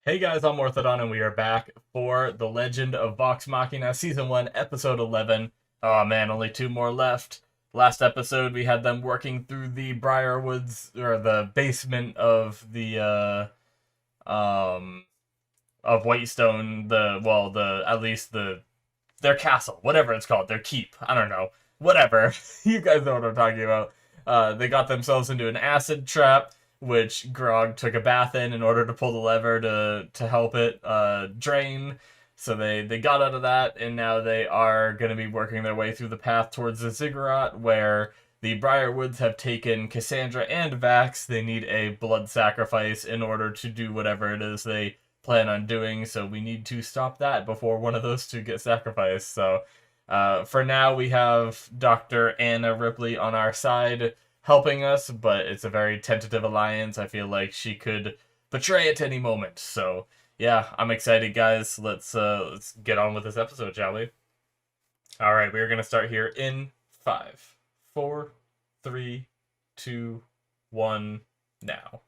Hey guys, I'm Morthadon, and we are back for The Legend of Vox Machina, Season 1, Episode 11. Oh man, only two more left. Last episode, we had them working through the Briarwoods, or the basement of of Whitestone, at least their castle, whatever it's called, their keep. I don't know. Whatever. You guys know what I'm talking about. They got themselves into an acid trap, which Grog took a bath in order to pull the lever to help it drain. So they got out of that, and now they are going to be working their way through the path towards the Ziggurat, where the Briarwoods have taken Cassandra and Vax. They need a blood sacrifice in order to do whatever it is they plan on doing, so we need to stop that before one of those two gets sacrificed. So for now, we have Dr. Anna Ripley on our side helping us, but it's a very tentative alliance. I feel like she could betray at any moment. So yeah, I'm excited, guys. Let's get on with this episode, shall we? All right, we are gonna start here in 5, 4, 3, 2, 1, now.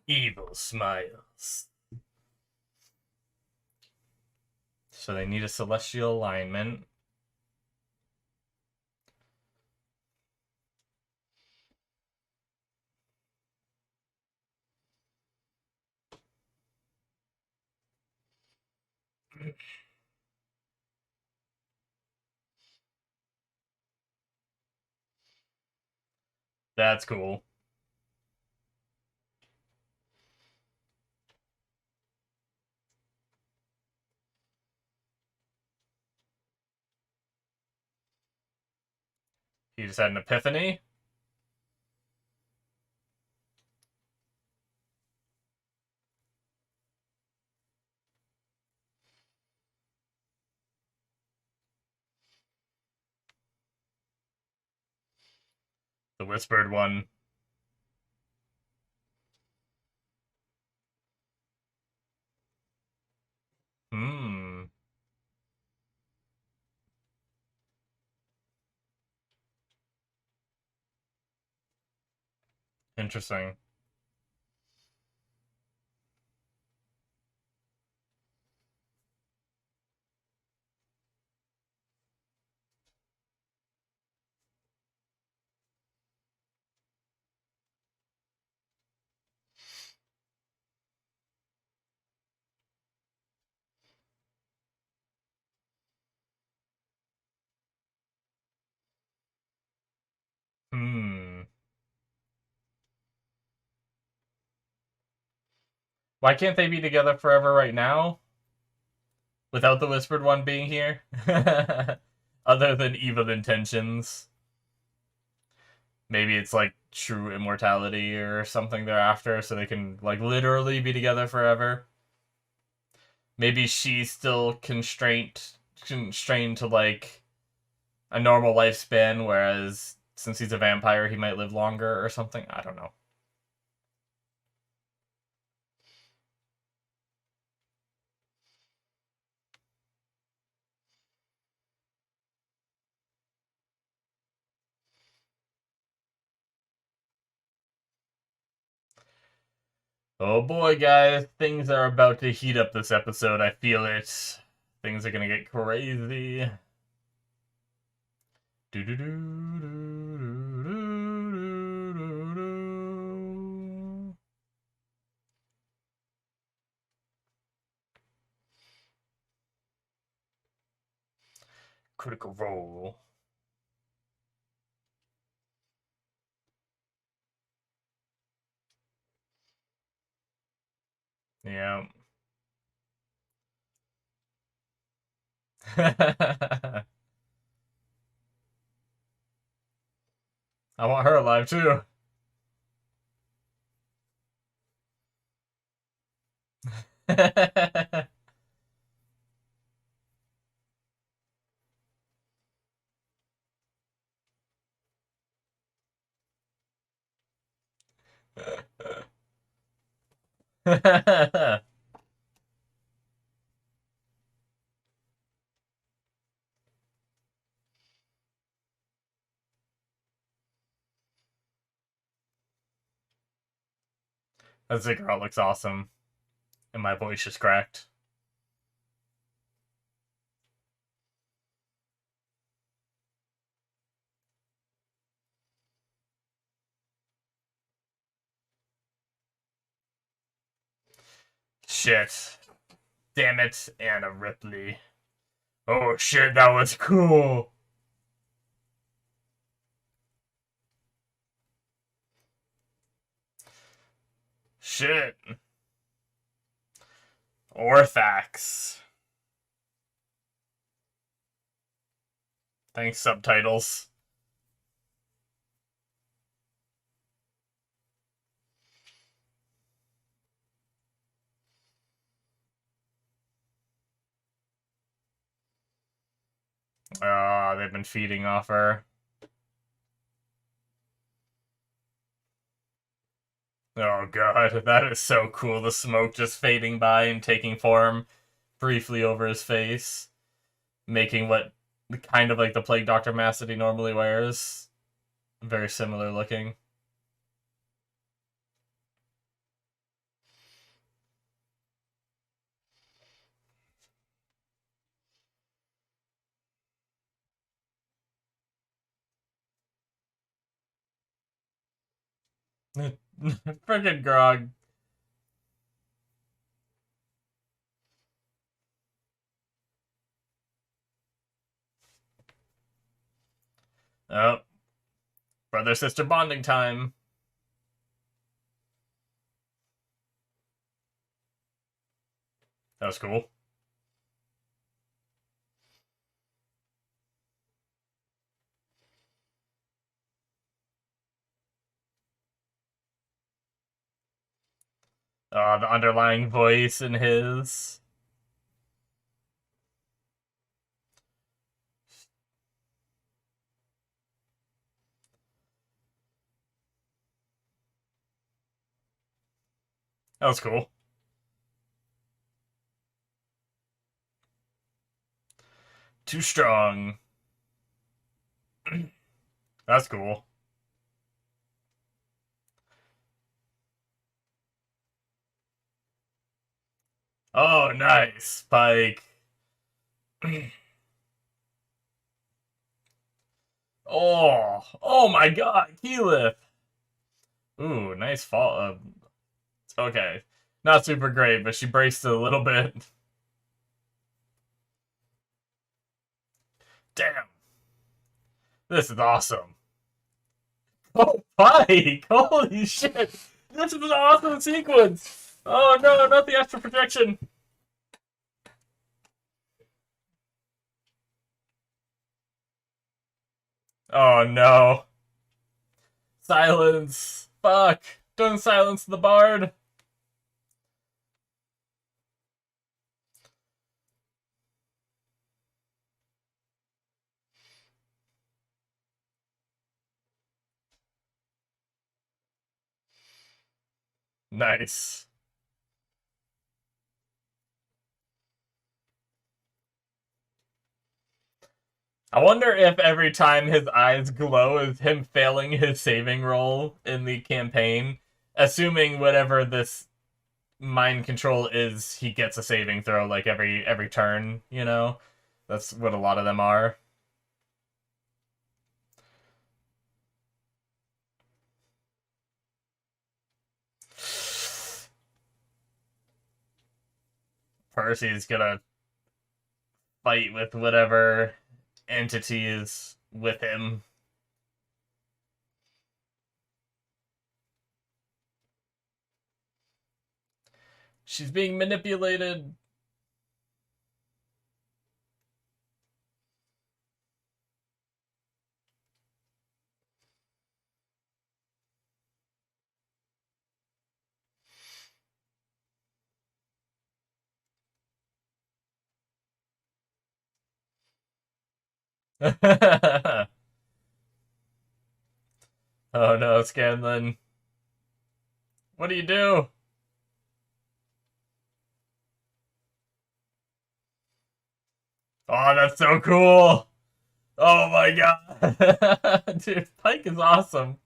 Evil smiles. So they need a celestial alignment. That's cool. He just had an epiphany. The whispered one. Hmm. Interesting. Hmm. Why can't they be together forever right now? Without the whispered one being here? Other than evil intentions. Maybe it's like true immortality or something thereafter, so they can like literally be together forever. Maybe she's still constrained to like a normal lifespan, whereas since he's a vampire, he might live longer or something. I don't know. Oh boy, guys, things are about to heat up this episode. I feel it. Things are gonna get crazy. Do do do do do do do. Critical Role. Yeah. I want her alive too. That Ziggurat looks awesome, and my voice is cracked. Shit. Damn it, Anna Ripley. Oh shit, that was cool. Shit. Orthax. Thanks, subtitles. Ah, they've been feeding off her. Oh god, that is so cool. The smoke just fading by and taking form briefly over his face, making what kind of like the Plague Doctor mask that he normally wears. Very similar looking. Freaking Grog. Oh, brother sister bonding time. That was cool. The underlying voice in his. That was cool. Too strong. That's cool. Oh, nice. Spike. Oh my god, Keyleth. Ooh, nice fall. Okay. Not super great, but she braced it a little bit. Damn. This is awesome. Oh, Pike! Holy shit! This is an awesome sequence! Oh no, not the extra protection! Oh no. Silence. Fuck. Don't silence the bard. Nice. I wonder if every time his eyes glow is him failing his saving roll in the campaign, assuming whatever this mind control is, he gets a saving throw like every turn, you know? That's what a lot of them are. Percy's gonna fight with whatever entity is with him. She's being manipulated. Oh no, Scanlan. What do you do? Oh, that's so cool. Oh my god. Dude, Pike is awesome.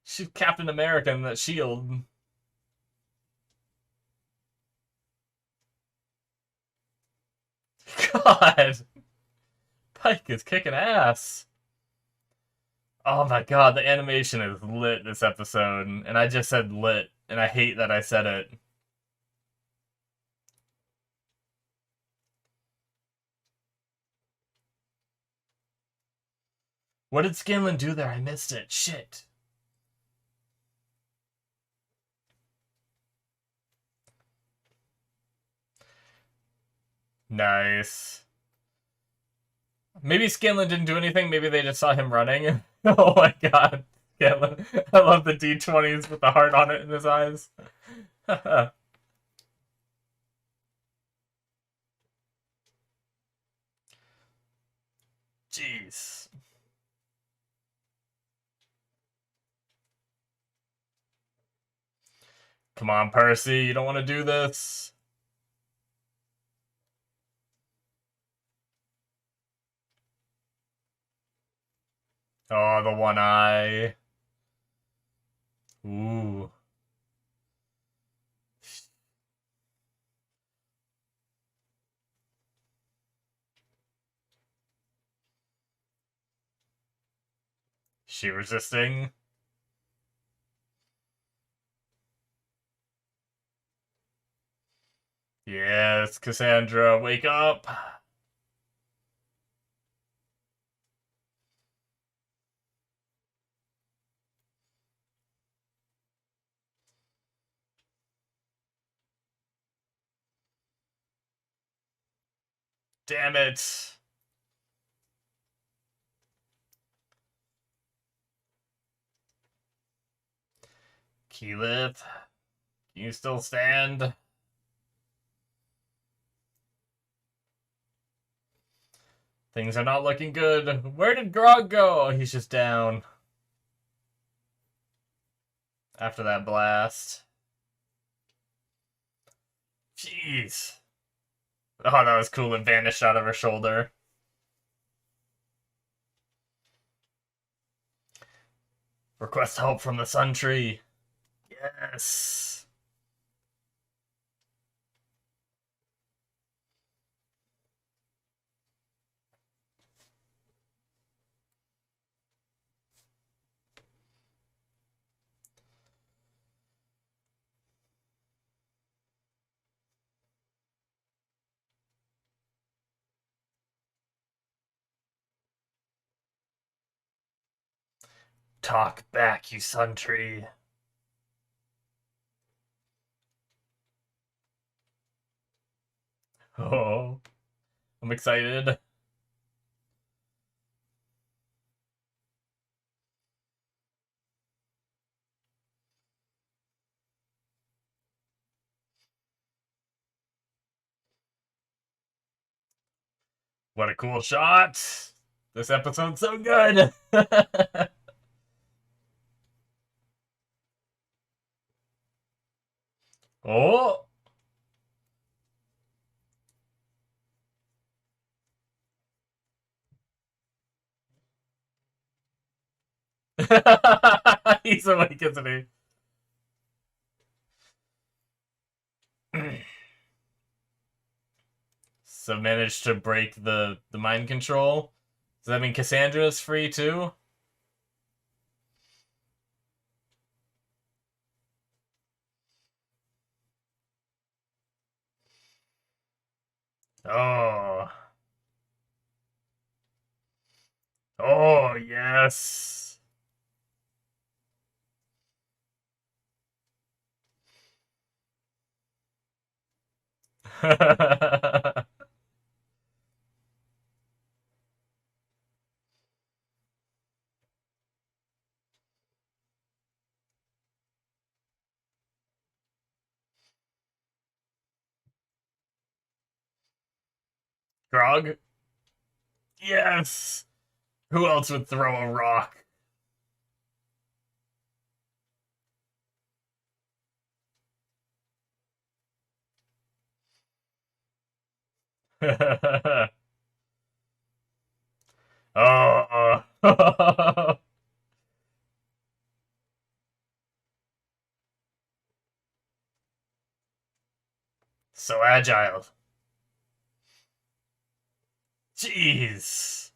She's Captain America in that shield. God. Pike is kicking ass. Oh my god, the animation is lit this episode. And I just said lit, and I hate that I said it. What did Scanlan do there? I missed it. Shit. Nice. Maybe Scanlan didn't do anything. Maybe they just saw him running. Oh my god. Scanlan. I love the D20s with the heart on it in his eyes. Jeez. Come on, Percy. You don't want to do this. Oh, the one eye. Ooh. She resisting? Yes, Cassandra, wake up. Damn it. Keyleth, can you still stand? Things are not looking good. Where did Grog go? Oh, he's just down. After that blast. Jeez. Oh, that was cool. It vanished out of her shoulder. Request help from the Sun Tree. Yes. Talk back, you Sun Tree. Oh, I'm excited. What a cool shot. This episode's so good. Oh. He's awake, isn't he? So managed to break the mind control. Does that mean Cassandra's free too? Oh. Oh, yes. Grog? Yes. Who else would throw a rock? Oh. So agile. Jeez.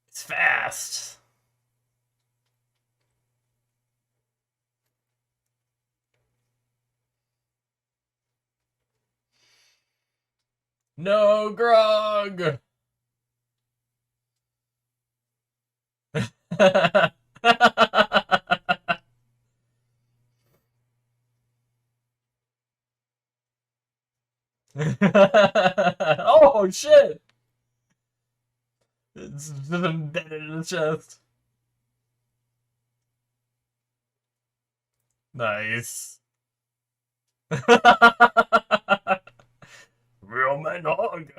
It's fast. No, Grog. Oh shit! It's just embedded in the chest. Nice. Real man hog.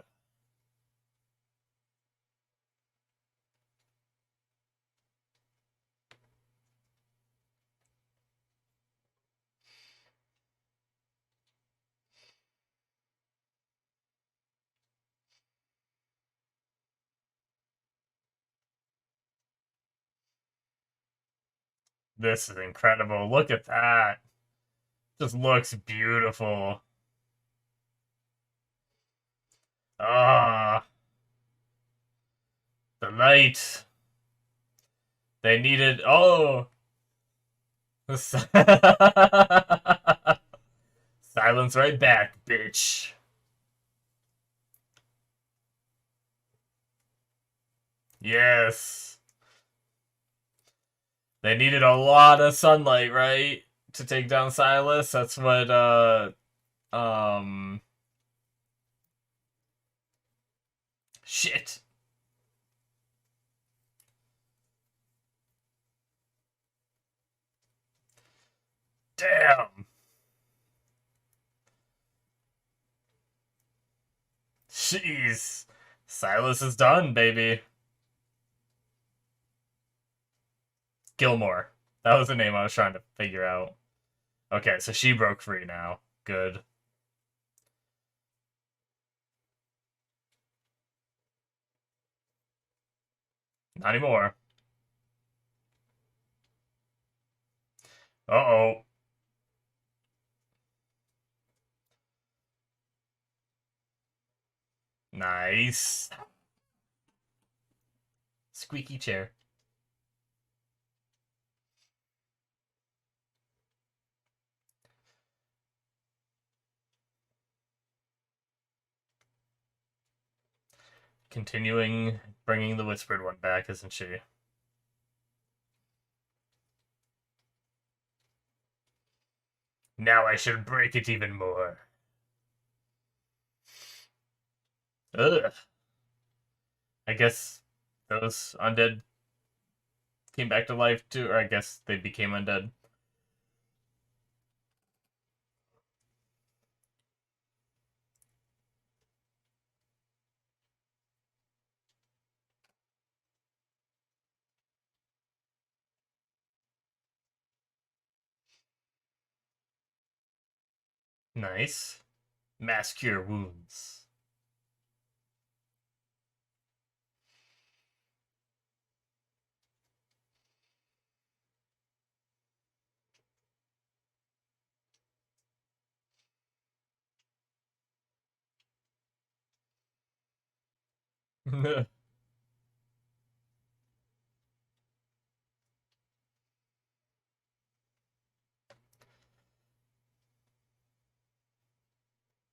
This is incredible. Look at that. Just looks beautiful. Ah, the light. They needed. Oh. Silence right back, bitch. Yes. They needed a lot of sunlight, right? To take down Silas. That's what, um. Shit. Damn. Jeez. Silas is done, baby. Gilmore. That was the name I was trying to figure out. Okay, so she broke free now. Good. Not anymore. Uh-oh. Nice. Squeaky chair. Continuing bringing the Whispered One back, isn't she? Now I shall break it even more. Ugh. I guess those undead came back to life too, or I guess they became undead. Nice. Mass cure wounds.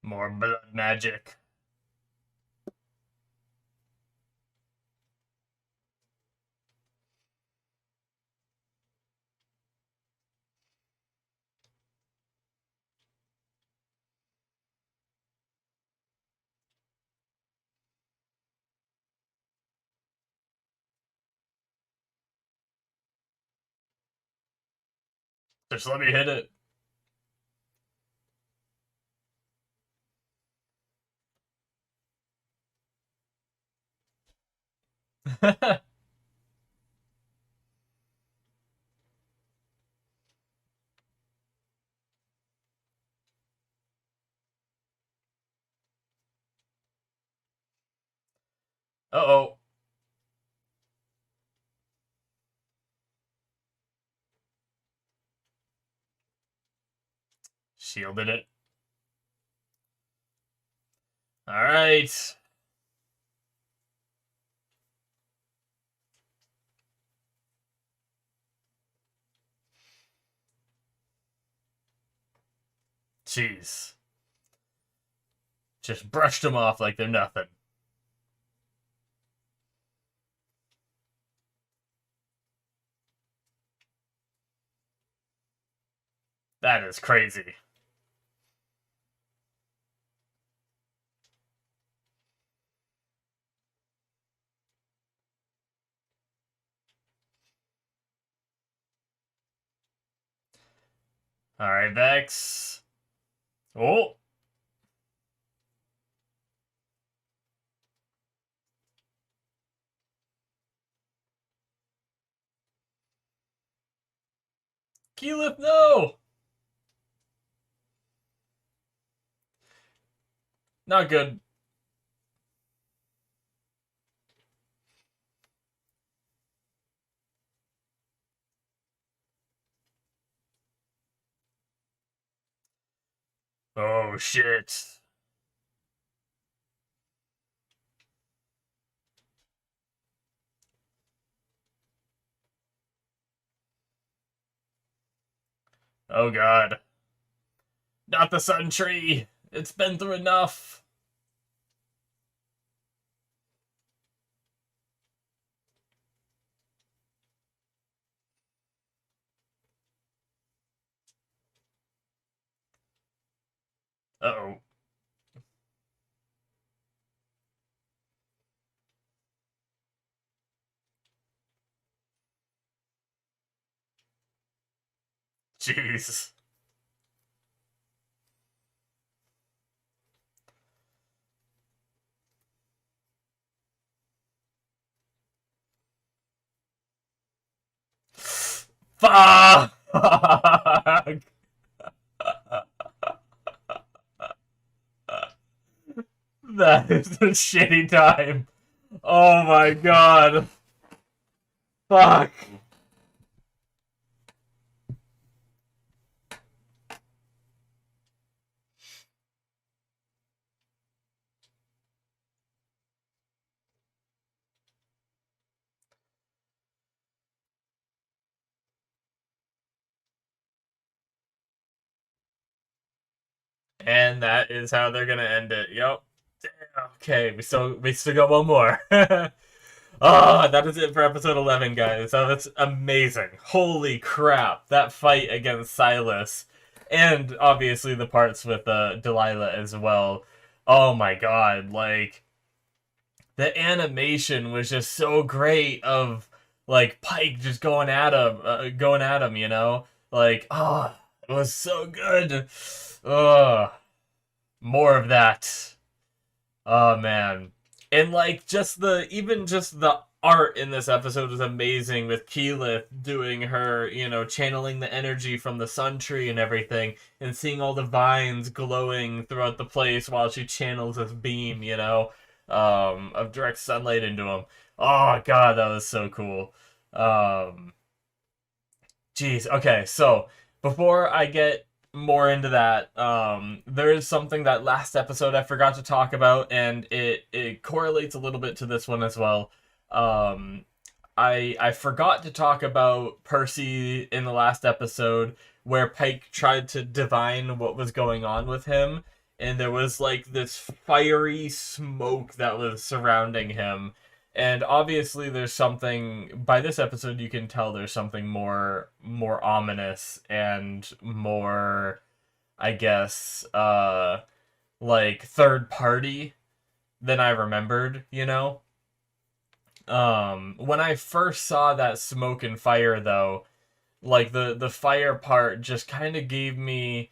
More blood magic. Just let me hit it. Uh-oh. Shielded it. Alright. Jeez. Just brushed them off like they're nothing. That is crazy. Alright, Vex. Oh! Keyleth, no! Not good. Oh, shit. Oh, God. Not the sun tree! It's been through enough! Uh-oh. Jeez. Fuck! That is a shitty time. Oh my god. Fuck. And that is how they're gonna end it. Yep. Okay, we still got one more. Oh, that is it for episode 11, guys. That was amazing. Holy crap. That fight against Silas. And obviously the parts with Delilah as well. Oh my god, like the animation was just so great of like Pike just going at him, you know? Like, oh, it was so good. Ugh. More of that. Oh man. And like just the art in this episode was amazing with Keyleth doing her, channeling the energy from the sun tree and everything and seeing all the vines glowing throughout the place while she channels this beam, of direct sunlight into him. Oh god, that was so cool. Um Jeez, okay, so before I get more into that, there is something that last episode I forgot to talk about, and it correlates a little bit to this one as well. Um, I forgot to talk about Percy in the last episode, where Pike tried to divine what was going on with him, and there was like this fiery smoke that was surrounding him, and obviously there's something by this episode you can tell there's something more ominous and more, I guess, like third party than I remembered, when I first saw that smoke and fire though, like the fire part just kind of gave me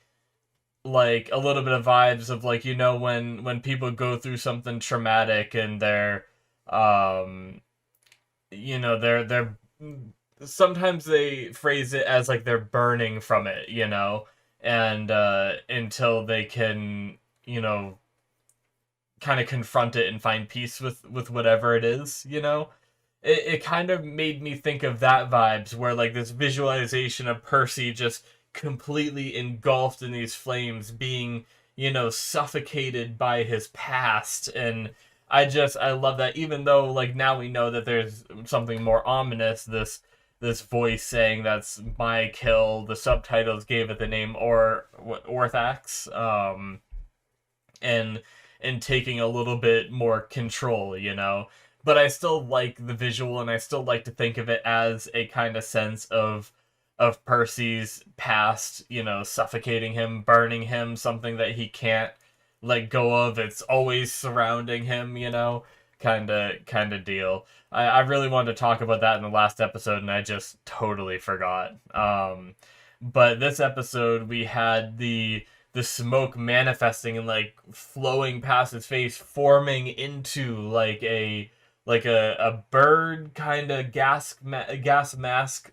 like a little bit of vibes of like, when people go through something traumatic and um they're sometimes they phrase it as like they're burning from it, and until they can, kind of confront it and find peace with whatever it is, you know? It kind of made me think of that vibes where like this visualization of Percy just completely engulfed in these flames, being, you know, suffocated by his past. And I love that, even though like now we know that there's something more ominous, this voice saying that's my kill. The subtitles gave it the name Orthax, and taking a little bit more control, you know. But I still like the visual, and I still like to think of it as a kind of sense of Percy's past, you know, suffocating him, burning him, something that he can't let go of. It's always surrounding him, you know, kind of deal. I really wanted to talk about that in the last episode, and I just totally forgot. But this episode, we had the smoke manifesting and like flowing past his face, forming into like a bird kind of gas mask,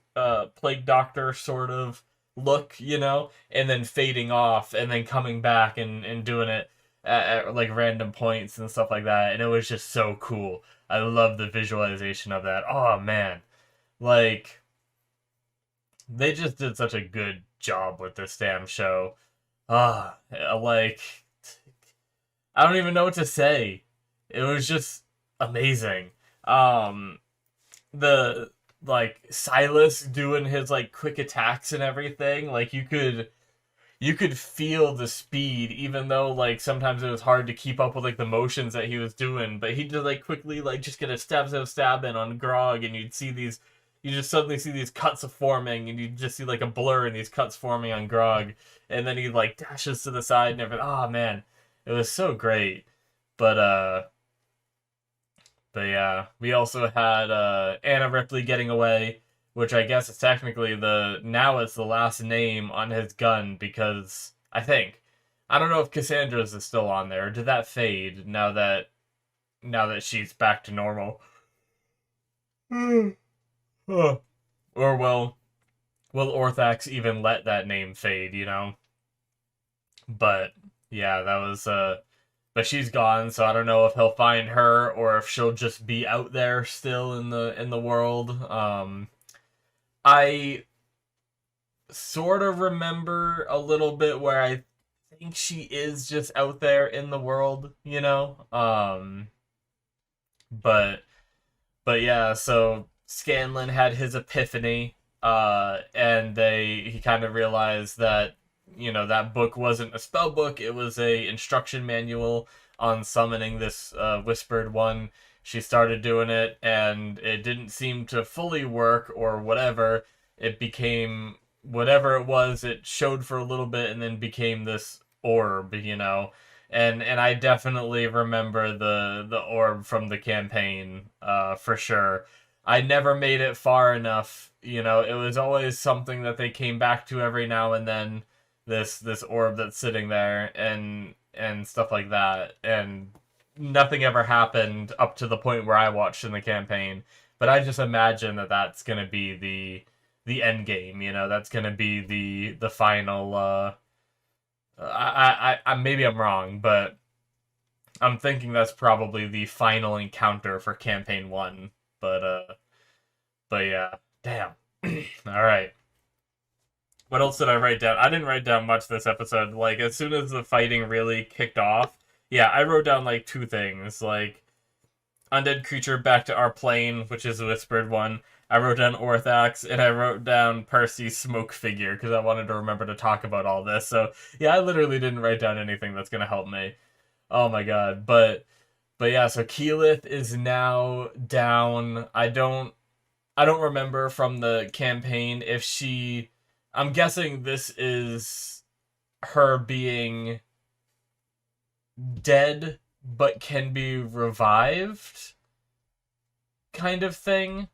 plague doctor sort of look, you know, and then fading off and then coming back and doing it at like random points and stuff like that. And it was just so cool. I love the visualization of that. Oh man, like they just did such a good job with this damn show. Like I don't even know what to say. It was just amazing. The like Silas doing his like quick attacks and everything, like you could feel the speed, even though like sometimes it was hard to keep up with like the motions that he was doing, but he'd just like quickly like just get a stab in on Grog, and you just suddenly see these cuts of forming, and you just see like a blur in these cuts forming on Grog, and then he like dashes to the side and everything. Oh man, it was so great. But yeah, we also had Anna Ripley getting away, which I guess is technically now it's the last name on his gun, because I don't know if Cassandra's is still on there. Or did that fade now that she's back to normal? Or will Orthax even let that name fade, you know? But yeah, that was but she's gone, so I don't know if he'll find her or if she'll just be out there still in the world. I sort of remember a little bit where I think she is just out there in the world, you know? But yeah, so Scanlan had his epiphany, and he kind of realized that, you know, that book wasn't a spell book, it was a instruction manual on summoning this whispered one. She started doing it, and it didn't seem to fully work, or whatever. It became whatever it was. It showed for a little bit, and then became this orb, you know. And I definitely remember the orb from the campaign, for sure. I never made it far enough, you know. It was always something that they came back to every now and then. This orb that's sitting there and stuff like that, and nothing ever happened up to the point where I watched in the campaign. But I just imagine that that's gonna be the end game, you know. That's gonna be the final. I maybe I'm wrong, but I'm thinking that's probably the final encounter for campaign 1. But yeah, damn. All right. What else did I write down? I didn't write down much this episode. Like, as soon as the fighting really kicked off, yeah, I wrote down, like, 2 things. Like, undead creature back to our plane, which is the whispered one. I wrote down Orthax, and I wrote down Percy's smoke figure, because I wanted to remember to talk about all this. So, yeah, I literally didn't write down anything that's going to help me. Oh my god. But yeah, so Keyleth is now down. I don't remember from the campaign if she... I'm guessing this is her being dead but can be revived kind of thing.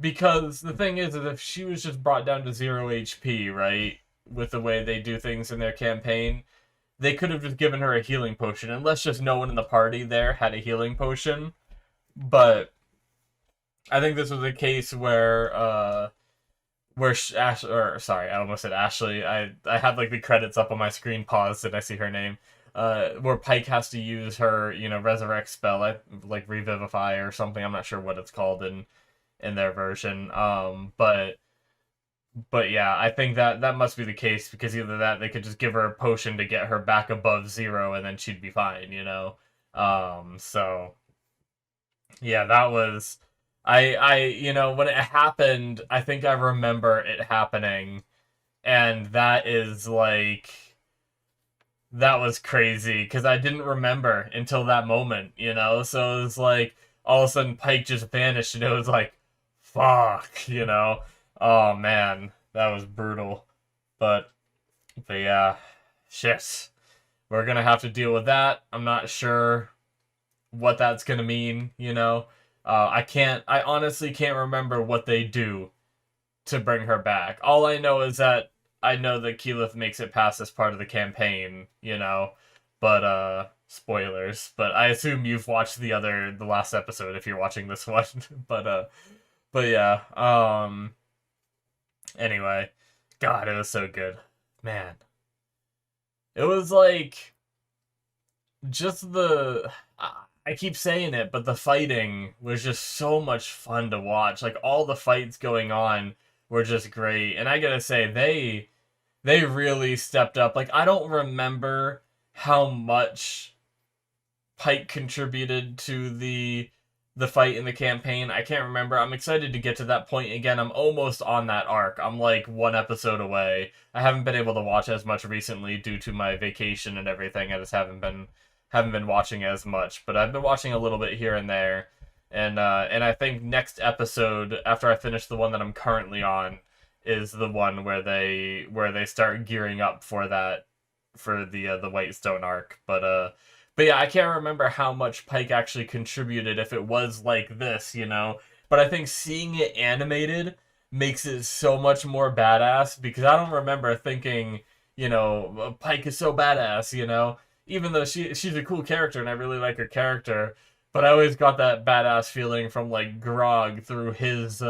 Because the thing is that if she was just brought down to 0 HP, right, with the way they do things in their campaign, they could have just given her a healing potion, unless just no one in the party there had a healing potion. But I think this was a case where sorry, I almost said Ashley. I have like the credits up on my screen paused and I see her name. where Pike has to use her, resurrect spell, like revivify or something. I'm not sure what it's called in their version. But yeah, I think that must be the case because either that they could just give her a potion to get her back above zero and then she'd be fine. So yeah, that was when it happened, I think I remember it happening, and that is like that was crazy because I didn't remember until that moment. So it was like all of a sudden Pike just vanished, and it was like, fuck. Oh man, that was brutal. But yeah, shit. We're gonna have to deal with that. I'm not sure what that's gonna mean. I honestly can't remember what they do to bring her back. All I know is that I know that Keyleth makes it past this part of the campaign. But spoilers. But I assume you've watched the last episode if you're watching this one. But yeah. Anyway, God, it was so good. Man. It was like just I keep saying it, but the fighting was just so much fun to watch. Like all the fights going on were just great. And I gotta say, they really stepped up. Like I don't remember how much Pike contributed to the fight in the campaign. I can't remember. I'm excited to get to that point again. I'm almost on that arc. I'm like one episode away. I haven't been able to watch as much recently due to my vacation and everything. I just haven't been watching as much, but I've been watching a little bit here and there. And I think next episode, after I finish the one that I'm currently on, is the one where they start gearing up for the Whitestone arc. But yeah, I can't remember how much Pike actually contributed if it was like this. But I think seeing it animated makes it so much more badass because I don't remember thinking, Pike is so badass. Even though she's a cool character and I really like her character, but I always got that badass feeling from like Grog through his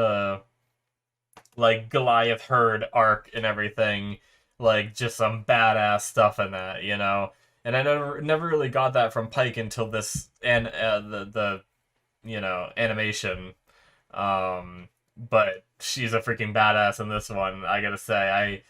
like Goliath herd arc and everything, like just some badass stuff in that. And I never really got that from Pike until this and the animation. But she's a freaking badass in this one. I gotta say,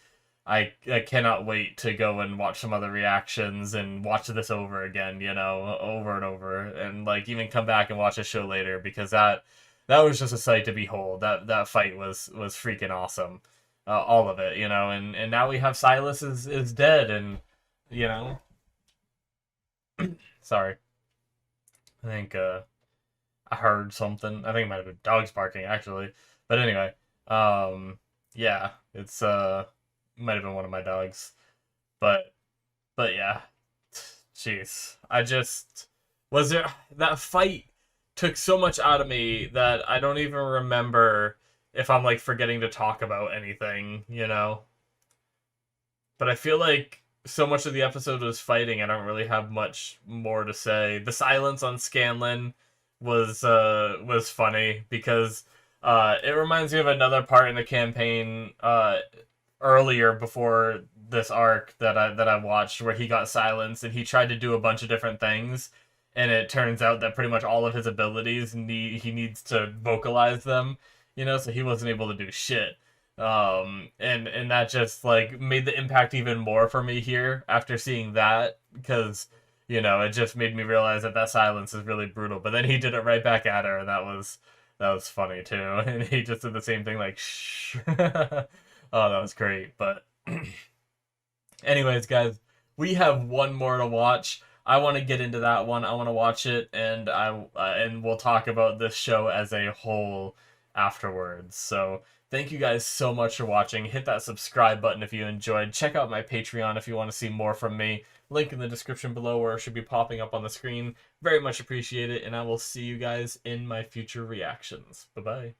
I cannot wait to go and watch some other reactions and watch this over again, over and over, and like even come back and watch a show later because that was just a sight to behold. That fight was freaking awesome, all of it. And now we have Silas is dead, and you know, sorry, I think I heard something. I think it might have been dogs barking actually, but anyway, yeah, it's might have been one of my dogs, but yeah, jeez, I just was there that fight took so much out of me that I don't even remember if I'm like forgetting to talk about anything. But I feel like so much of the episode was fighting. I don't really have much more to say. The silence on Scanlan was funny because it reminds me of another part in the campaign earlier before this arc that I watched where he got silenced and he tried to do a bunch of different things, and it turns out that pretty much all of his abilities he needs to vocalize them, so he wasn't able to do shit. And that just like made the impact even more for me here after seeing that because it just made me realize that silence is really brutal. But then he did it right back at her, and that was funny too. And he just did the same thing like shh. Oh, that was great. But anyways, guys, we have one more to watch. I want to get into that one. I want to watch it, and and we'll talk about this show as a whole afterwards. So thank you guys so much for watching. Hit that subscribe button if you enjoyed. Check out my Patreon if you want to see more from me. Link in the description below, or it should be popping up on the screen. Very much appreciate it, and I will see you guys in my future reactions. Bye-bye.